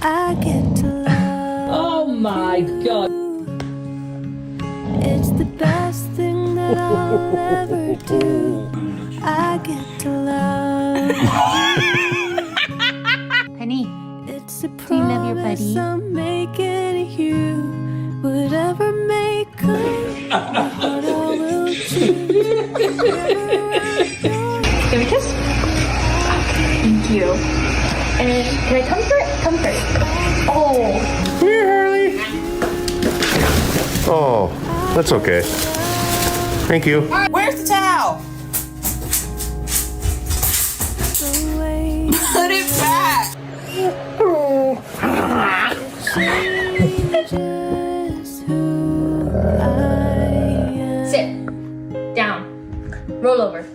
I get to love. Oh my God. It's the best thing that I'll ever do. I get to love. Penny, It's a do you love your promise buddy? I'm making you. Whatever may come, my heart I will choose. Give me a kiss. Thank you. And can I come first? Come first. Oh. Here, Harley. Oh, that's okay. Thank you. Where's the towel? Put it back. Sit. Down. Roll over.